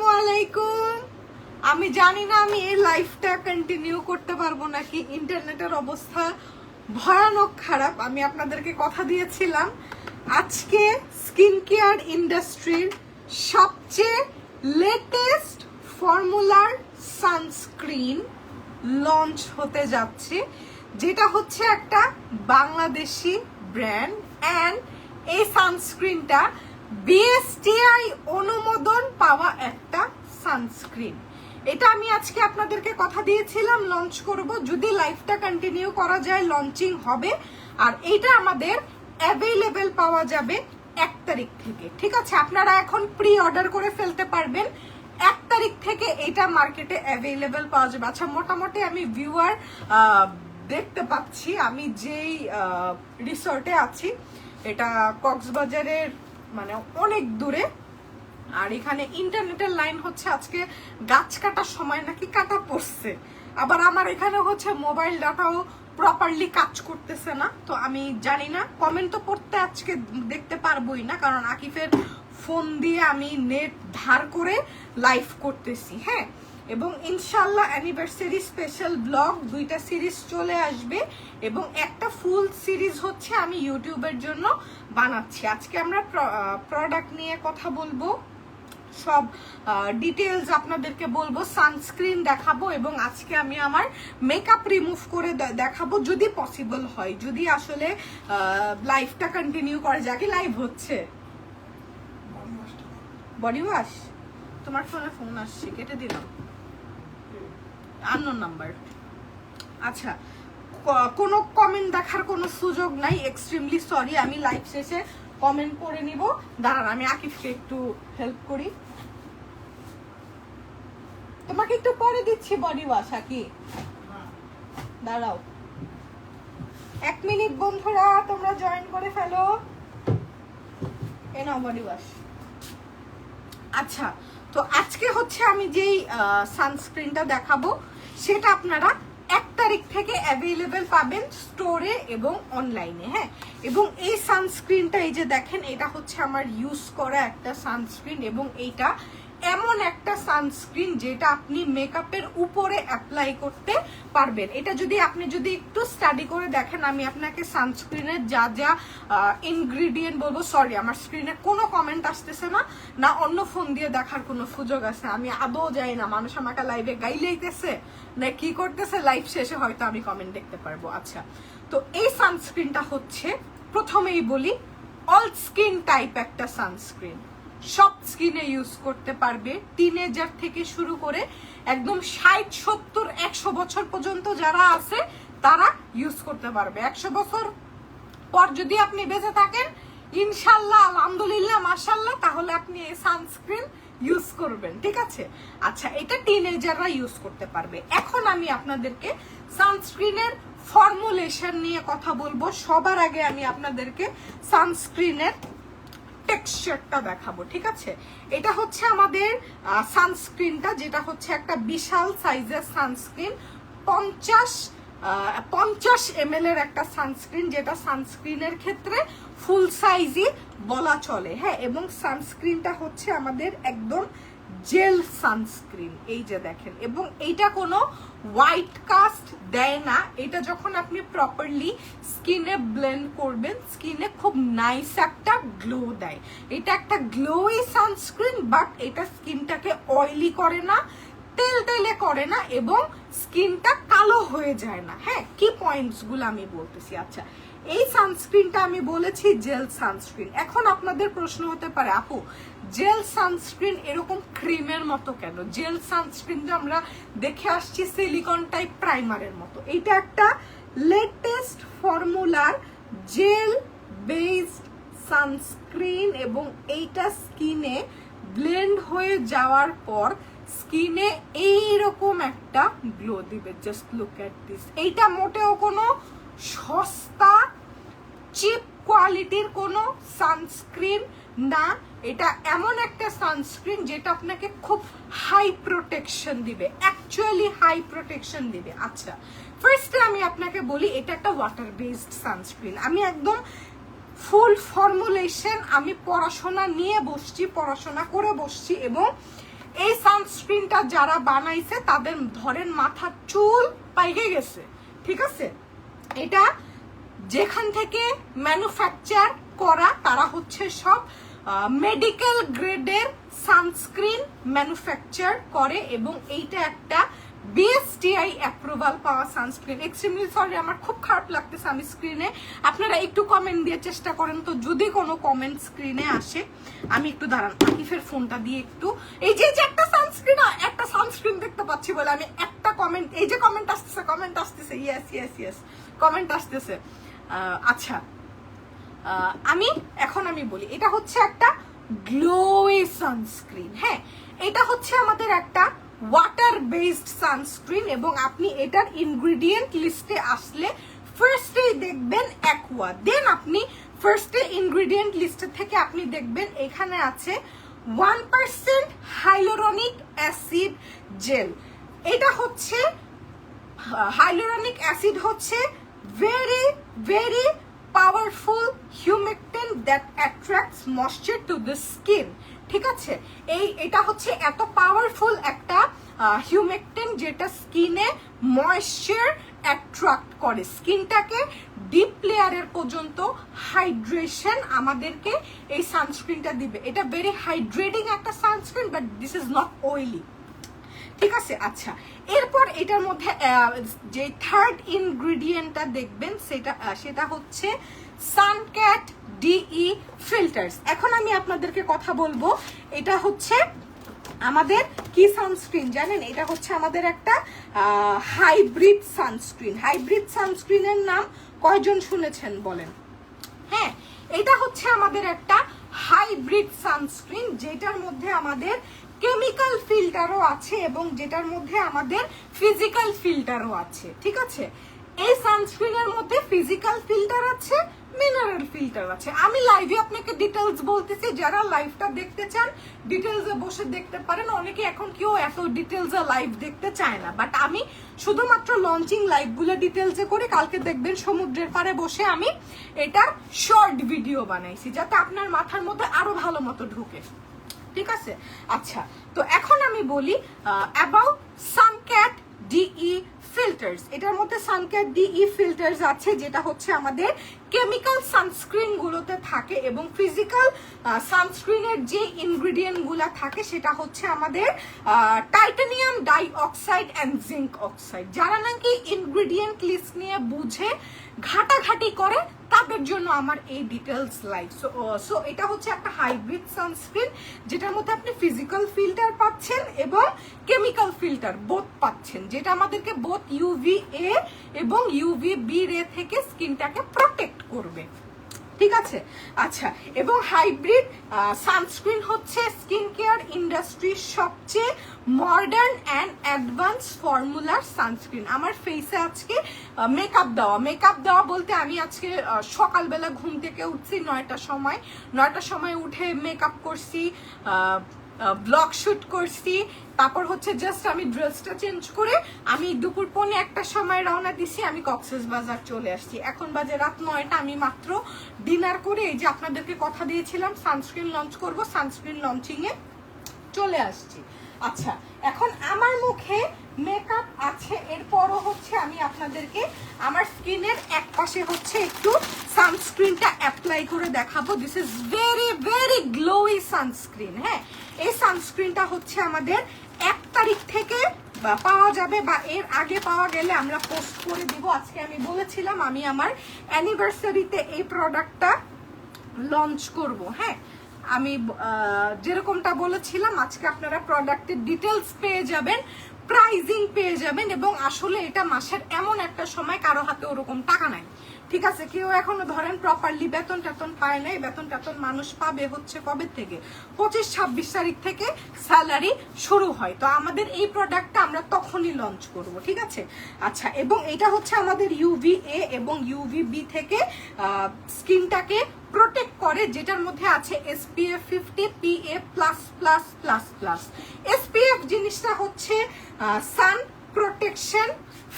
আসসালামু আলাইকুম। আমি জানি না আমি এই লাইফটা কন্টিনিউ করতে পারবো নাকি, ইন্টারনেটের অবস্থা ভয়ানক খারাপ। আমি আপনাদেরকে কথা দিয়েছিলাম আজকে স্কিন কেয়ার ইন্ডাস্ট্রির সবচেয়ে লেটেস্ট ফর্মুলার সানস্ক্রিন লঞ্চ হতে যাচ্ছে, যেটা হচ্ছে একটা বাংলাদেশি ব্র্যান্ড। অ্যান্ড এই সানস্ক্রিনটা বিএসটিআই অনুমোদন পাওয়া একটা সানস্ক্রিন। এটা আমি আজকে আপনাদেরকে কথা দিয়েছিলাম লঞ্চ করব, যদি লাইফটা কন্টিনিউ করা যায় লঞ্চিং হবে। আর এটা আমাদের অ্যাভেলেবেল পাওয়া যাবে 1 তারিখ থেকে। ঠিক আছে, আপনারা এখন প্রি অর্ডার করে ফেলতে পারবেন। 1 তারিখ থেকে এটা মার্কেটে অ্যাভেলেবেল পাওয়া যাবে। আচ্ছা, মোটামুটি আমি ভিউয়ার দেখতে পাচ্ছি, আমি যেই রিসর্টে আছি এটা কক্সবাজারের মানে অনেক দূরে। আর এখানে ইন্টারনেটের লাইন হচ্ছে আজকে গাছ কাটার সময় নাকি কাটা পড়ছে। আবার আমার এখানে হচ্ছে মোবাইল ডাটাও প্রপারলি কাজ করতেছে না। তো আমি জানি না, কমেন্ট তো পড়তে আজকে দেখতে পারবোই না, কারণ আকিফের ফোন দিয়ে আমি নেট ধার করে লাইভ করতেছি। হ্যাঁ, এবং ইনশাল্লাহ অ্যানিভার্সারি স্পেশাল ব্লগ 2টা সিরিজ চলে আসবে, এবং একটা ফুল সিরিজ হচ্ছে আমি ইউটিউবের জন্য বানাচ্ছি। আজকে আমরা প্রোডাক্ট নিয়ে কথা বলবো, সব ডিটেলস আপনাদেরকে বলবো, সানস্ক্রিন দেখাবো, এবং আজকে আমি আমার মেকআপ রিমুভ করে দেখাবো যদি পসিবল হয়, যদি আসলে লাইফটা কন্টিনিউ করা যায়। কি লাইভ হচ্ছে? Body wash? তোমার ফোনে ফোন আসছে, কেটে দিলাম, আননোন নাম্বার। আচ্ছা, কোনো কমেন্ট দেখার কোনো সুযোগ নাই, এক্সট্রিমলি সরি। আমি লাইভ শেষে কমেন্ট করে নিব। দাঁড়ান, আমি আকিফকে একটু হেল্প করি। তোমাকে একটু পরে দিচ্ছি বডি ওয়াশ। আকি দাঁড়াও 1 মিনিট, বন্ধুরা তোমরা জয়েন করে ফেলো। এ নাও বডি ওয়াশ। আচ্ছা, তো আজকে হচ্ছে আমি যেই সানস্ক্রিনটা দেখাবো সেটা আপনারা 1 তারিখ থেকে অ্যাভেলেবেল পাবেন স্টোরে এবং অনলাইনে। হ্যাঁ, এবং এই সানস্ক্রিনটা এই যে দেখেন, এটা হচ্ছে আমার ইউজ করা একটা সানস্ক্রিন, এবং এইটা এমন একটা সানস্ক্রিন যেটা আপনি মেকআপের উপরে অ্যাপ্লাই করতে পারবেন। এটা যদি আপনি একটু স্টাডি করে দেখেন, আমি আপনাকে সানস্ক্রিনের যা যা ইনগ্রিডিয়েন্ট বলবো। সরি, আমার স্ক্রিনে কোনো কমেন্ট আসতেছে না, না অন্য ফোন দিয়ে দেখার কোনো সুযোগ আছে। আমি আদৌ যাই না মানুষ আমাকে লাইভে গাইলেইতেছে না কি করতেছে, লাইভ শেষে হয়তো আমি কমেন্ট দেখতে পারবো। আচ্ছা, তো এই সানস্ক্রিনটা হচ্ছে, প্রথমেই বলি, অল স্কিন টাইপ একটা সানস্ক্রিন, সব স্কিনে ইউজ করতে পারবে। টিনেজার থেকে শুরু করে একদম 60, 70, 100 বছর পর্যন্ত যারা আছে তারা ইউজ করতে পারবে। 100 বছর পর যদি আপনি বেঁচে থাকেন, ইনশাল্লাহ, আলহামদুলিল্লাহ, মাশাল্লাহ, তাহলে আপনি এই সানস্ক্রিন ইউজ করবেন। ঠিক আছে, আচ্ছা, এটা টিনেজাররা ইউজ করতে পারবে। এখন আমি আপনাদেরকে সানস্ক্রিনের ফর্মুলেশন নিয়ে কথা বলবো। সবার আগে আমি আপনাদেরকে সানস্ক্রিনের টেক্সচারটা দেখাবো। ঠিক আছে, এটা হচ্ছে আমাদের সানস্ক্রিনটা, যেটা হচ্ছে একটা বিশাল সাইজের সানস্ক্রিন, 50 ml এর একটা সানস্ক্রিন, যেটা সানস্ক্রিনের ক্ষেত্রে ফুল সাইজই বলা চলে। হ্যাঁ, এবং সানস্ক্রিনটা হচ্ছে আমাদের একদম জেল সানস্ক্রিন, এই যে দেখেন, এবং এইটা কোনো হোয়াইট কাস্ট দেয় না। এটা যখন আপনি প্রপারলি স্কিনে ব্লেন্ড করবেন, স্কিনে খুব নাইস একটা গ্লো দেয়। এটা একটা গ্লোই সানস্ক্রিন, বাট এটা স্কিনটাকে অয়েলি করে না, তেলে করে না, এবং স্কিনটা কালো হয়ে যায় না। হ্যাঁ, কি পয়েন্টস গুলো আমি বলতেছি। আচ্ছা, এই সানস্ক্রিনটা আমি বলেছি জেল সানস্ক্রিন। এখন আপনাদের প্রশ্ন হতে পারে, আপু জেল সানস্ক্রিন এরকম ক্রিমের মতো কেন? জেল সানস্ক্রিন যে আমরা দেখে আসছি সিলিকন টাইপ প্রাইমারের মতো, এটা একটা লেটেস্ট ফর্মুলার জেল বেসড সানস্ক্রিন, এবং এইটা স্কিনে ব্লেন্ড হয়ে যাওয়ার পর স্কিনে এইরকম একটা গ্লো দিবে। Just look at this. এইটা মোটেও কোনো সস্তা চিপ কোয়ালিটির কোনো সানস্ক্রিন না, এটা এমন একটা সানস্ক্রিন যেটা আপনাকে খুব হাই প্রোটেকশন দিবে, অ্যাকচুয়ালি হাই প্রোটেকশন দিবে। আচ্ছা, ফার্স্টে আমি আপনাকে বলি, এটা একটা ওয়াটার বেসড সানস্ক্রিন। আমি একদম ফুল ফর্মুলেশন, আমি পড়াশোনা নিয়ে বসছি, পড়াশোনা করে বসছি, এবং এই সানস্ক্রিনটা যারা বানাইছে তাদের ধরেন মাথার চুল পাইকে গেছে, ঠিক আছে? এটা যেখান থেকে ম্যানুফ্যাকচার করা তারা হচ্ছে সব মেডিকেল গ্রেডের সানস্ক্রিন ম্যানুফ্যাকচার করে এবং এইটা একটা বিএসটিআই অ্যাপ্রুভাল পাওয়া সানস্ক্রিন। এক্সট্রিমলি সরি, আমার খুব খারাপ লাগতেছে আমি স্ক্রিনে, আপনারা একটু কমেন্ট দিয়ে চেষ্টা করেন তো, যদি কোনো কমেন্ট স্ক্রিনে আসে। আমি একটু দাঁড়ান আকিফের ফোনটা দিয়ে একটু, এই যে একটা সানস্ক্রিন দেখতে পাচ্ছি বলে আমি একটা কমেন্ট, এই যে কমেন্ট আসতেছে, ইয়েস ইয়েস ইয়েস, কমেন্ট আসতেছে। আচ্ছা, আমি বলি, এটা হচ্ছে একটা গ্লোই সানস্ক্রিন। হ্যাঁ, এটা হচ্ছে আমাদের একটা ওয়াটার বেসড সানস্ক্রিন এবং আপনি এটার ইনগ্রিডিয়েন্ট লিস্টে আসলে ফার্স্টেই দেখবেন অ্যাকোয়া, দেন আপনি ফার্স্টে ইনগ্রিডিয়েন্ট লিস্ট থেকে আপনি দেখবেন এখানে আছে 1% হাইলোরনিক অ্যাসিড জেল। এটা হচ্ছে হাইলোরনিক অ্যাসিড হচ্ছে very very powerful humectant that attracts moisture to the skin, ঠিক আছে? এটা হচ্ছে এত পাওয়ারফুল একটা হিউমেকটেন্ট যেটা স্কিনে ময়েশ্চার অ্যাট্রাক্ট করে, স্কিনটাকে ডিপ লেয়ারের পর্যন্ত হাইড্রেশন আমাদেরকে এই সানস্ক্রিনটা দিবে। এটা ভেরি হাইড্রেটিং একটা sunscreen, but this is not oily, ঠিক আছে? আচ্ছা, এরপর এটার মধ্যে যে থার্ড ইনগ্রিডিয়েন্টটা দেখবেন সেটা হচ্ছে সানক্যাট ডিই ফিল্টার্স। এখন আমি আপনাদেরকে কথা বলবো, এটা হচ্ছে আমাদের কি সানস্ক্রিন জানেন? এটা হচ্ছে আমাদের একটা হাইব্রিড সানস্ক্রিন। হাইব্রিড সানস্ক্রিনের নাম কয়জন শুনেছেন বলেন? হ্যাঁ, এটা হচ্ছে আমাদের একটা হাইব্রিড সানস্ক্রিন যেটার মধ্যে আমাদের কেমিক্যাল ফিল্টারও আছে এবং যেটার মধ্যে আমাদের ফিজিক্যাল ফিল্টারও আছে, ঠিক আছে? এই সানস্ক্রিনের মধ্যে ফিজিক্যাল ফিল্টার আছে, মিনারেল ফিল্টার আছে। আমি লাইভে আপনাকে ডিটেলস বলতেছি, যারা লাইভটা দেখতে চান ডিটেলসে বসে দেখতে পারেন। অনেকে এখন কেউ এত ডিটেলসে লাইভ দেখতে চায় না, বাট আমি শুধুমাত্র লঞ্চিং লাইভগুলো ডিটেলসে করে কালকে দেখবেন সমুদ্রের পাড়ে বসে আমি এটা শর্ট ভিডিও বানাইছি যাতে আপনার মাথার মধ্যে আরো ভালো মতো ঢুকে, ঠিক আছে? আচ্ছা, তো এখন আমি বলি অ্যাবাউট সানক্যাট ডিই ফিল্টার্স। এটার মধ্যে সানক্যাট ডিই ফিল্টার্স আছে যেটা হচ্ছে আমাদের কেমিক্যাল সানস্ক্রিন গুলোতে থাকে এবং ফিজিক্যাল সানস্ক্রিনের যে ইনগ্রিডিয়েন্ট গুলা থাকে সেটা হচ্ছে আমাদের titanium dioxide and zinc oxide. যারা নাকি ইনগ্রিডিয়েন্ট লিস্ট নিয়ে বুঝে ঘাটাঘাটি করে তাদের জন্য আমার এই ডিটেলস লাইভ। সো এটা হচ্ছে একটা হাইব্রিড সানস্ক্রিন যেটার মধ্যে আপনি ফিজিক্যাল ফিল্টার পাচ্ছেন এবং কেমিক্যাল ফিল্টার বোথ পাচ্ছেন, যেটা আমাদেরকে বোথ UVA এবং UVB রে থেকে স্কিনটাকে প্রোটেক্ট করবে, ঠিক আছে? আচ্ছা, এবং হাইব্রিড সানস্ক্রিন হচ্ছে স্কিন কেয়ার ইন্ডাস্ট্রির সবচেয়ে মডার্ন অ্যান্ড অ্যাডভান্স ফর্মুলার সানস্ক্রিন। আমার ফেসে আজকে মেকআপ দেওয়া বলতে আমি আজকে সকালবেলা ঘুম থেকে উঠছি 9টার সময় উঠে মেকআপ করছি, ব্লগ শুট করছি, তারপর হচ্ছে জাস্ট আমি ড্রেসটা চেঞ্জ করে আমি দুপুর 1:15 সময় রওনা দিছি, আমি কক্সবাজার চলে আসছি। এখন বাজে রাত 9টা, আমি মাত্র ডিনার করে এই যে আপনাদেরকে কথা দিয়েছিলাম সানস্ক্রিন লঞ্চ করব, সানস্ক্রিন লঞ্চিং এ চলে আসছি। আচ্ছা, এখন আমার মুখে মেকআপ আছে, এরপরও হচ্ছে আমি আপনাদেরকে আমার স্কিনের এক পাশে হচ্ছে একটু সানস্ক্রিনটা অ্যাপ্লাই করে দেখাবো। This is very very glowy sunscreen. হ্যাঁ, এই সানস্ক্রিনটা হচ্ছে আমাদের 1 তারিখ থেকে পাওয়া যাবে বা এর আগে পাওয়া গেলে আমরা পোস্ট করে দিব। আজকে আমি বলেছিলাম আমি আমার অ্যানিভার্সারিতে এই প্রোডাক্টটা লঞ্চ করব। হ্যাঁ, আমি যেরকমটা বলেছিলাম আজকে আপনারা প্রোডাক্টের ডিটেলস পেয়ে যাবেন, প্রাইজিং পেয়ে যাবেন এবং আসলে এটা মাসের এমন একটা সময় কারো হাতে ওরকম টাকা নাই, ঠিক আছে? কেউ এখনো ধরেন প্রপারলি বেতন টেতন পায় নাই। বেতন টেতন মানুষ পাবে হচ্ছে কবে থেকে? 25-26 তারিখ থেকে স্যালারি শুরু হয়। তো আমাদের এই প্রোডাক্টটা আমরা তখনই লঞ্চ করব, ঠিক আছে? আচ্ছা, এবং এটা হচ্ছে আমাদের UVA এবং UVB থেকে স্কিনটাকে প্রোটেক্ট করে, যেটার মধ্যে আছে SPF 50 PA++++। SPF জিনিসটা হচ্ছে সান প্রোটেকশন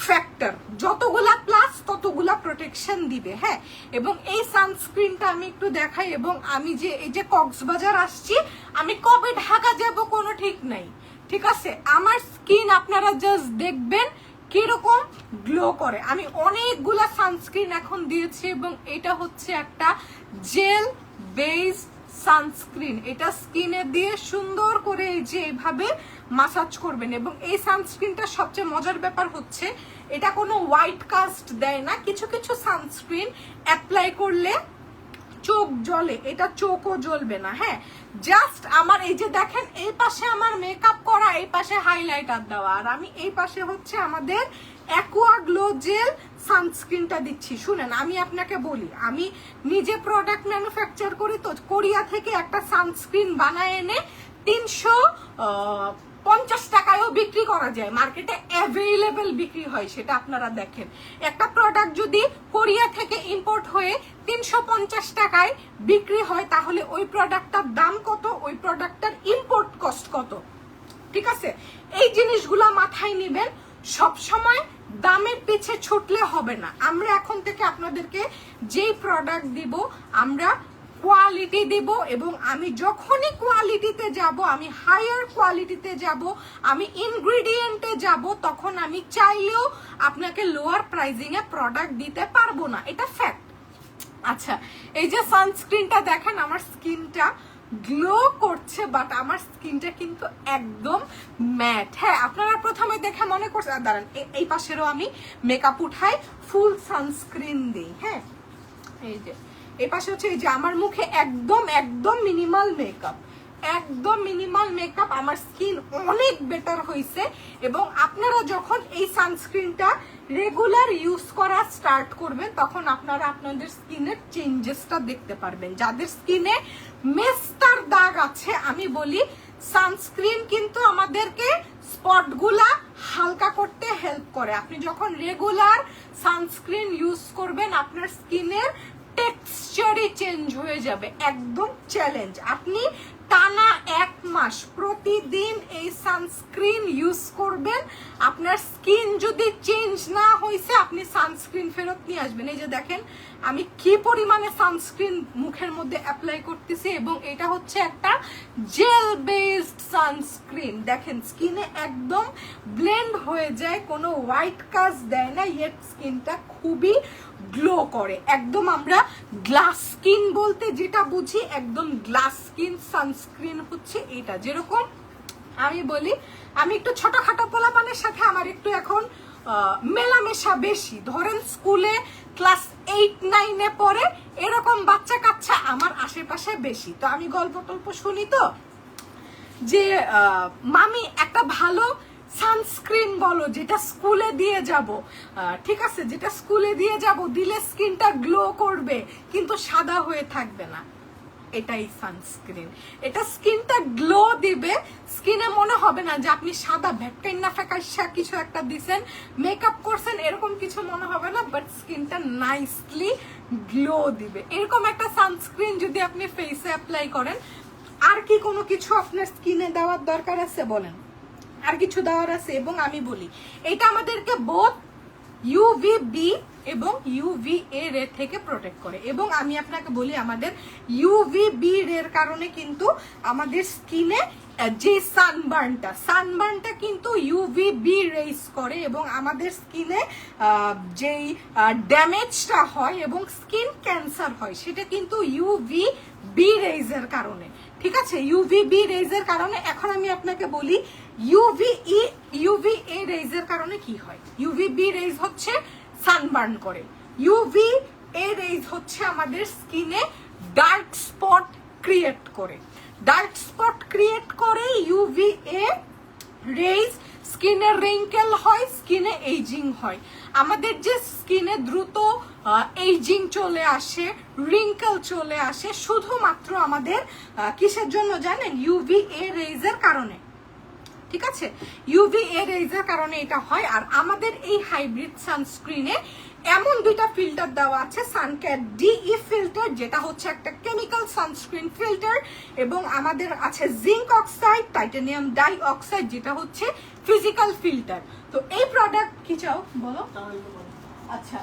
ফ্যাক্টর, যতগুলা প্লাস ততগুলা প্রোটেকশন দিবে। হ্যাঁ, এবং এই সানস্ক্রিনটা আমি একটু দেখাই। এবং আমি যে এই যে কক্সবাজার আসছি, আমি কবে ঢাকা যাব কোনো ঠিক নাই। ঠিক আছে, আমার স্কিন আপনারা জাস্ট দেখবেন কিরকম গ্লো করে। আমি অনেকগুলা সানস্ক্রিন এখন দিয়েছি এবং এটা হচ্ছে একটা জেল বেস সানস্ক্রিন। এটা স্কিনে দিয়ে সুন্দর করে এই যে এইভাবে মাসাজ করবেন। এবং এই সানস্ক্রিনটা সবচেয়ে মজার ব্যাপার হচ্ছে এটা কোনো হোয়াইট কাস্ট দেয় না। কিছু কিছু সানস্ক্রিন অ্যাপ্লাই করলে চোখ জ্বলে, এটা চোখও জ্বলবে না। হ্যাঁ, জাস্ট আমার এই যে দেখেন এই পাশে আমার মেকআপ করা, এই পাশে হাইলাইটার দেওয়া, আর আমি এই পাশে হচ্ছে আমাদের অ্যাকোয়া গ্লো জেল সানস্ক্রিনটা দিচ্ছি। শুনেন, আমি আপনাকে বলি, আমি নিজে প্রোডাক্ট ম্যানুফ্যাকচার করি, তো কোরিয়া থেকে একটা সানস্ক্রিন বানায় এনে 350 টাকায়ও বিক্রি করা যায়, মার্কেটে অ্যাভেলেবেল বিক্রি হয়। সেটা আপনারা দেখেন, একটা প্রোডাক্ট যদি কোরিয়া থেকে ইম্পোর্ট হয়ে 350 টাকায় বিক্রি হয় তাহলে ওই প্রোডাক্টটার দাম কত, ওই প্রোডাক্টটার ইম্পোর্ট কস্ট কত। ঠিক আছে, এই জিনিসগুলো মাথায় নেবেন। সব সময় দামের পিছে ছুটলে হবে না। আমরা এখন থেকে আপনাদেরকে যেই প্রোডাক্ট দিব আমরা কোয়ালিটি দেব, এবং আমি যখনই কোয়ালিটিতে যাব, আমি হায়ার কোয়ালিটিতে যাব, আমি ইনগ্রেডিয়েন্টে যাব, তখন আমি চাইলেও আপনাকে লোয়ার প্রাইজিং এ প্রোডাক্ট দিতে পারবো না, এটা ফ্যাক্ট। আচ্ছা, এই যে সানস্ক্রিনটা দেখেন, আমার স্কিনটা গ্লো করছে, বাট আমার স্কিনটা কিন্তু একদম ম্যাট। হ্যাঁ, আপনারা প্রথমে দেখে মনে করছেন, দাঁড়ান এই পাশেরও আমি মেকআপ উঠাই, ফুল সানস্ক্রিন দিই। হ্যাঁ, এই যে এই পাশে হচ্ছে এই যে আমার মুখে একদম একদম মিনিমাল মেকআপ, একদম মিনিমাল মেকআপ। আমার স্কিন অনেক বেটার হয়েছে। এবং আপনারা যখন এই সানস্ক্রিনটা রেগুলার ইউজ করা স্টার্ট করবেন তখন আপনারা আপনাদের স্কিনের চেঞ্জেসটা দেখতে পারবেন। যাদের স্কিনে মেস্টার দাগ আছে, আমি বলি সানস্ক্রিন কিন্তু আমাদেরকে স্পটগুলা হালকা করতে হেল্প করে। আপনি যখন রেগুলার সানস্ক্রিন ইউজ করবেন আপনার স্কিনের টেক্সচারই চেঞ্জ হয়ে যাবে, একদম চ্যালেঞ্জ। আপনি টানা 1 মাস প্রতিদিন এই সানস্ক্রিন ইউজ করবেন, আপনার স্কিন যদি চেঞ্জ না হয়েছে আপনি সানস্ক্রিন ফেরত নিয়ে আসবেন। এই যে দেখেন আমি কি পরিমাণে সানস্ক্রিন মুখের মধ্যে অ্যাপ্লাই করতেছি, এবং এটা হচ্ছে একটা জেল বেসড সানস্ক্রিন। দেখেন স্কিনে একদম ব্লেন্ড হয়ে যায়, কোনো হোয়াইট কাস্ট দেয় না, ইয়েট স্কিনটা খুবই গ্লো করে। একদম আমরা গ্লাস স্কিন বলতে যেটা বুঝি, একদম গ্লাস স্কিন সানস্ক্রিন হচ্ছে এটা। যেরকম আমি বলি, আমি একটু ছোটখাটো পোলাপানের সাথে আমার একটু এখন মেলামেশা বেশি। ধরেন স্কুলে ক্লাস 8-9-এ পড়ে এরকম বাচ্চা কাচ্চা আমার আশেপাশে বেশি। তো আমি গল্প টল্প শুনি, তো যে মামি একটা ভালো সানস্ক্রিন বলো যেটা স্কুলে দিয়ে যাব। ঠিক আছে, যেটা স্কুলে দিয়ে যাব, দিলে স্কিনটা গ্লো করবে কিন্তু সাদা হয়ে থাকবে না, এটাই সানস্ক্রিন। এটা স্কিনটা গ্লো দিবে, স্কিনে মনে হবে না যে আপনি সাদা ভ্যাটকাইনা ফ্যাকাশা কিছু একটা দিছেন, মেকআপ করছেন, এরকম কিছু মনে হবে না, বাট স্কিনটা নাইসলি গ্লো দিবে। এরকম একটা সানস্ক্রিন যদি আপনি ফেসে অ্যাপ্লাই করেন, আর কি কোনো কিছু আপনার স্কিনে দেওয়ার দরকার আছে বলেন? আর কিছু দেওয়ার আছে? এবং আমি বলি এটা আমাদেরকে বোথ ইউভিবি এবং ইউভিএ রে থেকে প্রোটেক্ট করে। এবং আমি আপনাকে বলি আমাদের ইউভিবি রের কারণে কিন্তু আমাদের স্কিনে যে সানবার্নটা কিন্তু ইউভিবি রেজ করে, এবং আমাদের স্কিনে যেই ড্যামেজটা হয় এবং স্কিন ক্যান্সার হয় সেটা কিন্তু ইউভিবি রেজের কারণে। ঠিক আছে, ইউভিবি রেজের কারণে। এখন আমি আপনাকে বলি ইউভিএ রেজের কারণে কি হয়। ইউভিবি রেজ হচ্ছে সানবার্ন করে, ইউভিএ রেজ হচ্ছে আমাদের স্কিনে ডার্ক স্পট ক্রিয়েট করে। ডার্ক স্পট ক্রিয়েট করে ইউভিএ রেজ, স্কিনে রিঙ্কেল হয়, স্কিনে এইজিং হয়। আমাদের যে স্কিনে দ্রুত এইজিং চলে আসে, রিঙ্কেল চলে আসে, শুধুমাত্র আমাদের কিসের জন্য জানেন? ইউভিএ রেজের কারণে। ঠিক আছে, ইউভিএ রেজের কারণে এটা হয়। আর আমাদের এই হাইব্রিড সানস্ক্রিনে এমন দুইটা ফিল্টার দেওয়া আছে, সানকেয়ার ডিই ফিল্টার যেটা হচ্ছে একটা কেমিক্যাল সানস্ক্রিন ফিল্টার, এবং আমাদের আছে zinc oxide, titanium die oxide যেটা হচ্ছে ফিজিক্যাল ফিল্টার। তো এই প্রোডাক্ট কি চাও বলো? আচ্ছা,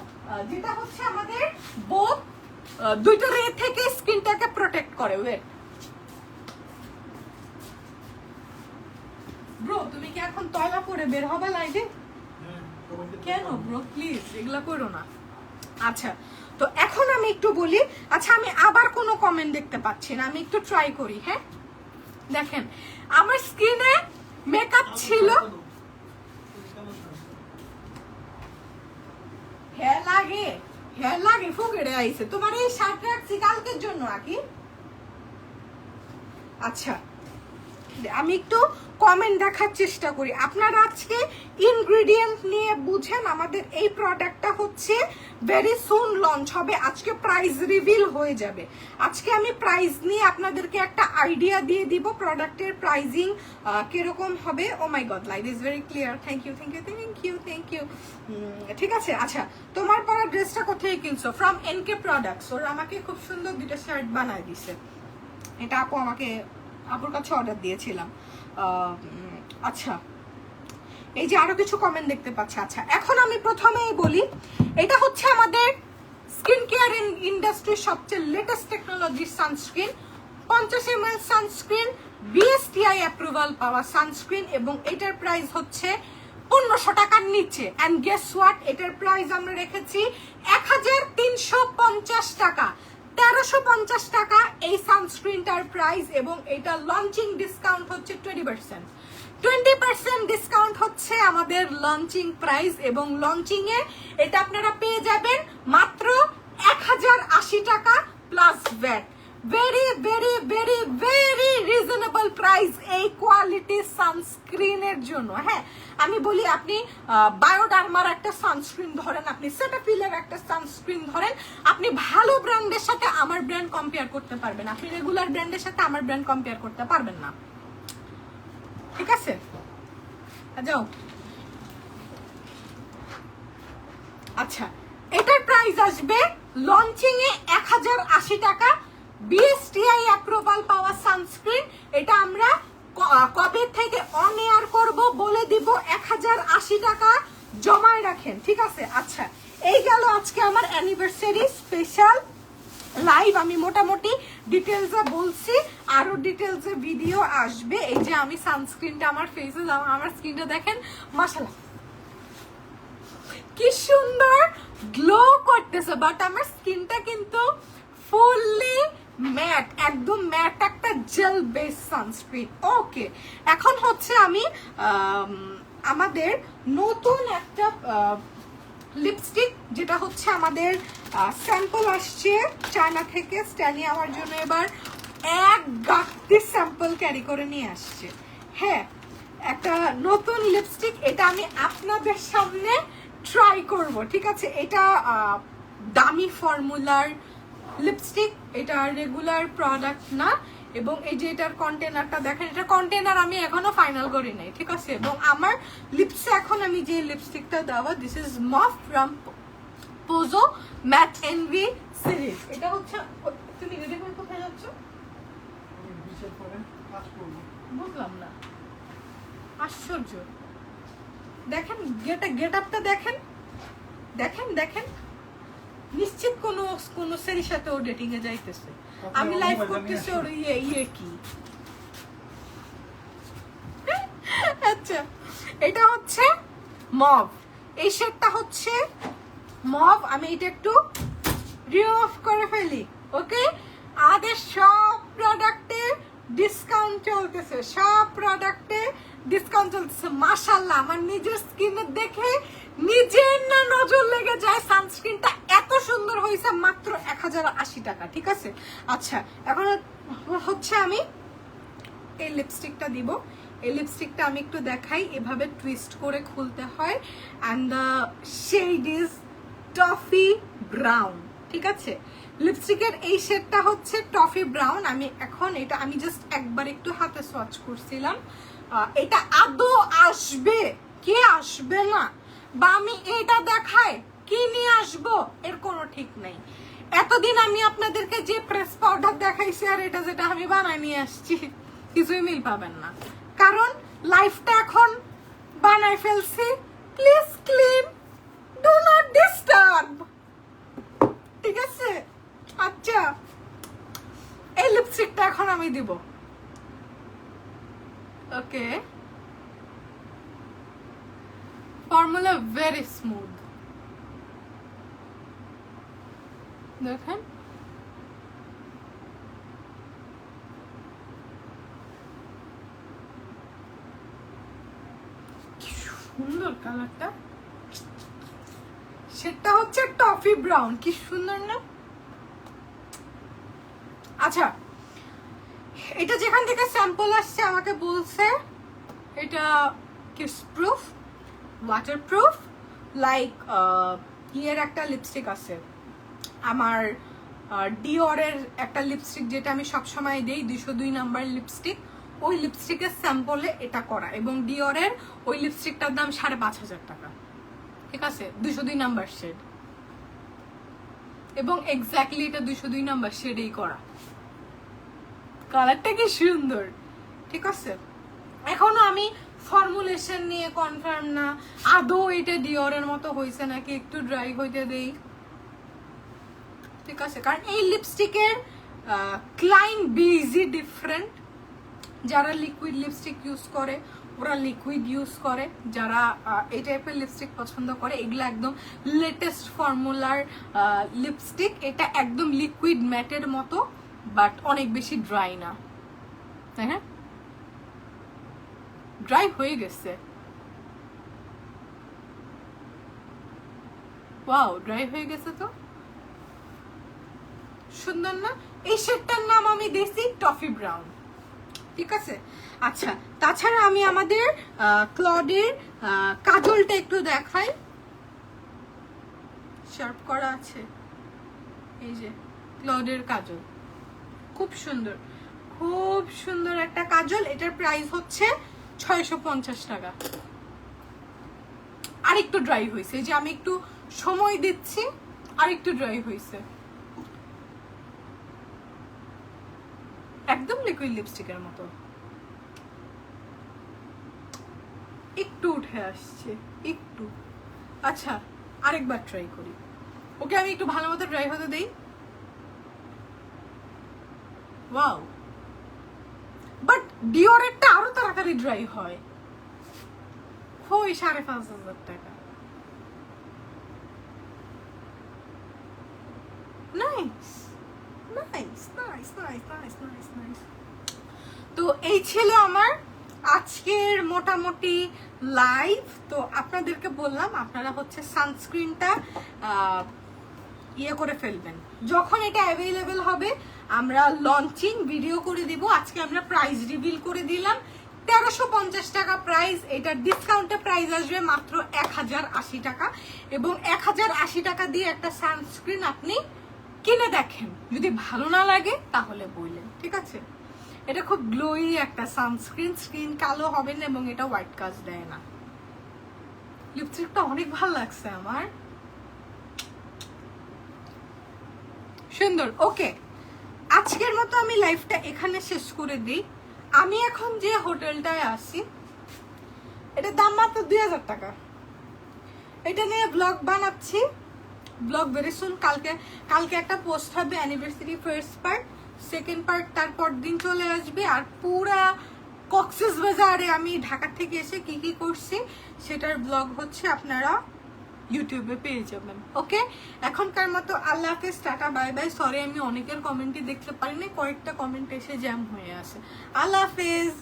যেটা হচ্ছে আমাদের বোথ দুইটা রে থেকে স্কিনটাকে প্রোটেক্ট করে। ওয়েট, ব্রো তুমি কি এখন তয়লা পরে বের হবে লাইভে? কেন ব্রো, প্লিজ এগুলা করো না। আচ্ছা, তো এখন আমি একটু বলি। আচ্ছা, আমি আবার কোনো কমেন্ট দেখতে পাচ্ছি না, আমি একটু ট্রাই করি। হ্যাঁ, দেখেন আমার স্কিনে মেকআপ ছিল। হ্যাঁ লাগে, হ্যাঁ লাগে, ফুকেড়ে আইছে। তোমার এই শার্ট রাখছি কালকের জন্য আকি। আচ্ছা, আমি একটু কমেন্ট দেখার চেষ্টা করি। আপনারা আজকে ইনগ্রেডিয়েন্ট নিয়ে বুঝেন। আমাদের এই প্রোডাক্টটা হচ্ছে ভেরি সুন লঞ্চ হবে, আজকে প্রাইস রিভিল হয়ে যাবে। আজকে আমি প্রাইস নিয়ে আপনাদেরকে একটা আইডিয়া দিয়ে দিব প্রোডাক্টের প্রাইজিং কিরকম হবে। Oh my god, light is very clear. Thank you, thank you, thank you, thank you. ঠিক আছে। আচ্ছা, তোমার পরা ড্রেসটা কোথায় কিনছো? From NK products. ওরা আমাকে খুব সুন্দর দুটো শার্ট বানায় দিছে। এটা আপু আমাকে, আপুর কাছে অর্ডার দিয়েছিলাম। আচ্ছা, এই যে আরো কিছু কমেন্ট দেখতে পাচ্ছি। আচ্ছা, এখন আমি প্রথমেই বলি, এটা হচ্ছে আমাদের স্কিন কেয়ার ইন্ডাস্ট্রির সবচেয়ে লেটেস্ট টেকনোলজির sunscreen. 50 ml sunscreen, BSTI approval পাওয়া সানস্ক্রিন, এবং এটার প্রাইস হচ্ছে 1500 টাকার নিচে। অ্যান্ড গেস হোয়াট, এটার প্রাইস আমরা রেখেছি 1350 টাকা। 1350 টাকা এই সানস্ক্রিনটার প্রাইস, এবং এটা লঞ্চিং ডিসকাউন্ট হচ্ছে 20%। 20% ডিসকাউন্ট হচ্ছে আমাদের লঞ্চিং প্রাইস, এবং লঞ্চিং এ এটা আপনারা পেয়ে যাবেন মাত্র 1080 টাকা plus VAT. Very very very very reasonable price এই কোয়ালিটি সানস্ক্রিনের জন্য। হ্যাঁ, আমি বলি, আপনি বায়োডার্মার একটা সানস্ক্রিন ধরেন, আপনি সেটাফিলের একটা সানস্ক্রিন ধরেন, আপনি ভালো ব্র্যান্ডের সাথে আমার ব্র্যান্ড কম্পেয়ার করতে পারবেন, আপনি রেগুলার ব্র্যান্ডের সাথে আমার ব্র্যান্ড কম্পেয়ার করতে পারবেন না। ঠিক আছে, যাও। আচ্ছা, এটার প্রাইস আসবে লঞ্চিং এ 1080 টাকা। বিএসটিআই অ্যাপ্রুভাল পাওয়া সানস্ক্রিন। এটা আমরা কবে থেকে অন এয়ার করব বলে দিব। 1080 টাকা জমায় রাখেন, ঠিক আছে। আচ্ছা, এই গেল আজকে আমার অ্যানিভার্সারি স্পেশাল লাইভ। আমি মোটামুটি ডিটেলসে বলছি, আরো ডিটেলসে ভিডিও আসবে। এই যে আমি সানস্ক্রিনটা আমার ফেসে, আমার স্কিনটা দেখেন, মাশাআল্লাহ কি সুন্দর গ্লো করতেছে। বাট আমার স্কিনটা কিন্তু ফুললি ম্যাট, একদম ম্যাট একটা জেল বেস সানস্ক্রিন। ওকে, এখন হচ্ছে আমি আমাদের নতুন একটা লিপস্টিক, যেটা হচ্ছে আমাদের স্যাম্পল আসছে চায়না থেকে। স্ট্যানি আমার জন্য এবার এক গাঁটি স্যাম্পল ক্যারি করে নিয়ে আসছে। হ্যাঁ, একটা নতুন লিপস্টিক, এটা আমি আপনাদের সামনে ট্রাই করব, ঠিক আছে। এটা দামি ফর্মুলার লিপস্টিক, এটা রেগুলার প্রোডাক্ট না। এবং এই যে এটার কন্টেনারটা দেখেন, এটা কন্টেনার আমি এখনো ফাইনাল করি নাই, ঠিক আছে। এবং আমার লিপসে এখন আমি যে লিপস্টিকটা দেওয়া, this is mauve from Pojo matte envy series. এটা হচ্ছে, তুমি রেডি করে কোথায় যাচ্ছ? বুঝলাম না, আশ্চর্য। দেখেন গেট আপটা দেখেন, দেখেন দেখেন, নিশ্চিত কোন সেরির সাথে ও ডেটিং এ যাইতেছে। আমি লাইভ করতেছি, ওর ইয়ে কি। আচ্ছা, এটা হচ্ছে মভ, এই শেডটা হচ্ছে মভ। আমি এটা একটু রিমুভ করে ফেলি। ওকে, আমাদের সব প্রোডাক্টে ডিসকাউন্ট চলতেছে, সব প্রোডাক্টে ডিসকাউন্ট চলতেছে। মাশাআল্লাহ, আমার নিজের স্কিনে দেখে নিজের না নজর লেগে যায়। সানস্ক্রিনটা এত সুন্দর হয়েছে মাত্র 1080 টাকা, ঠিক আছে। আচ্ছা, এখন হচ্ছে আমি এই লিপস্টিকটা দিব। এই লিপস্টিকটা আমি একটু দেখাই, এভাবে টুইস্ট করে খুলতে হয়। And the shade is toffee brown, ঠিক আছে। লিপস্টিকের এই শেডটা হচ্ছে টফি ব্রাউন। আমি এখন এটা আমি জাস্ট একবার একটু হাতে সোয়াচ করছিলাম। এটা আদৌ আসবে কে আসবে না, বা আমি এটা দেখাই কি নিয়ে আসবো এর কোনো ঠিক নেই। এতদিন আমি আপনাদেরকে যে প্রেস পাউডার দেখাইছি আর এটা যেটা আমি বানায় নিয়ে আসছি, কিছুই মিল পাবেন না। কারণ লাইফটা এখন বানায় ফেলছি। Please clean, do not disturb, ঠিক আছে। আচ্ছা, এই লিপস্টিকটা এখন আমি দিব। ওকে, ফর্মুলা ভেরি স্মুথ, দেখেন কি সুন্দর কালারটা, সেটা হচ্ছে টফি ব্রাউন, কি সুন্দর না? আচ্ছা, এটা যেখান থেকে স্যাম্পল আসছে আমাকে বলছে এটা কিস প্রুফ, ওয়াটারপ্রুফ, লাইক ইয়ের একটা লিপস্টিক আছে আমার, ডিওরের একটা লিপস্টিক যেটা আমি সবসময় দিই, 202 নাম্বার লিপস্টিক, ওই লিপস্টিকের স্যাম্পলে এটা করা, এবং ডিওরের ওই লিপস্টিকটার দাম 5,500 টাকা, ঠিক আছে? 202 নাম্বার শেড, এবং এক্স্যাক্টলি এটা 202 নাম্বার শেডেই করা। কালারটা কি সুন্দর, ঠিক আছে? এখনো আমি ফর্মুলেশন নিয়ে কনফার্ম না আদৌ এটা ডিওরের মতো হয়েছে নাকি, একটু ড্রাই হইতে দেই, ঠিক আছে? কারণ এই লিপস্টিকের ক্লাইন বিজি ডিফারেন্ট, যারা লিকুইড লিপস্টিক ইউজ করে ওরা লিকুইড ইউজ করে, যারা এই টাইপের লিপস্টিক পছন্দ করে এগুলো একদম লেটেস্ট ফর্মুলার লিপস্টিক, এটা একদম লিকুইড ম্যাটের মতো, বাট অনেক বেশি ড্রাই না, তাই না? ড্রাই হয়ে গেছে, ওয়াও, ড্রাই হয়ে গেছে তো সুন্দর না? এই শেডটার নাম আমি দিয়েছি টফি ব্রাউন, ঠিক আছে? আচ্ছা, তাছাড়া আমি আমাদের ক্লডের কাজলটা একটু দেখাই, শার্প করা আছে, এই যে ক্লডের কাজল, খুব সুন্দর, খুব সুন্দর একটা কাজল। এটার প্রাইস হচ্ছে 650 টাকা। আর একটু ড্রাই হয়েছে, যে আমি একটু সময় দিচ্ছি, আর একটু ড্রাই হয়েছে, একদম লিকুইড লিপস্টিকের মতো, একটু উঠে আসছে একটু। আচ্ছা, আরেকবার ট্রাই করি, ওকে আমি একটু ভালো মতো ড্রাই হতে দেই। ওয়াও, বাট ডিওরেরটা আরো তাড়াতাড়ি ড্রাই হয়। ওই 5,500 টাকা, nice nice nice nice nice nice nice. তো এই ছিল আমার আজকের মোটামুটি লাইভ। তো আপনাদেরকে বললাম আপনারা হচ্ছে সানস্ক্রিনটা ইয়ে করে ফেলবেন, যখন এটা অ্যাভেলেবেল হবে আমরা লঞ্চিং ভিডিও করে দিব। আজকে আমরা প্রাইস রিভিল করে দিলাম, 1350 টাকা প্রাইস, এটার ডিসকাউন্টে প্রাইস আসবে মাত্র 1080 টাকা, এবং 1080 টাকা দিয়ে একটা সানস্ক্রিন আপনি কিনে দেখেন, যদি ভালো না লাগে তাহলে বললেন, ঠিক আছে? এটা খুব গ্লোই একটা সানস্ক্রিন, স্কিন কালো হবে না এবং এটা হোয়াইট কাস্ট দেয় না। লিপস্টিকটা অনেক ভালো লাগছে আমার, সুন্দর। ওকে, আজকের মতো আমি লাইফটা এখানে শেষ করে দিই। আমি এখন যে হোটেলটায় আসি এটার দাম মাত্র 2000 টাকা। এটা নিয়ে ব্লগ বানাচ্ছি, ব্লগ ভেরি সুন। কালকে একটা পোস্ট হবে anniversary first part, second part তারপর দিন চলে আসবে। আর পুরা কক্সবাজারে আমি ঢাকা থেকে এসে কি কি করছি সেটার ব্লগ হচ্ছে আপনারা ইউটিউবে পেয়ে যাবেন। ওকে, এখনকার মতো আল্লাহ হাফেজ, টাটা, বাই বাই। সরি আমি অনেকের কমেন্টই দেখতে পারিনি, কয়েকটা কমেন্ট এসে জ্যাম হয়ে আসে। আল্লাহ হাফেজ।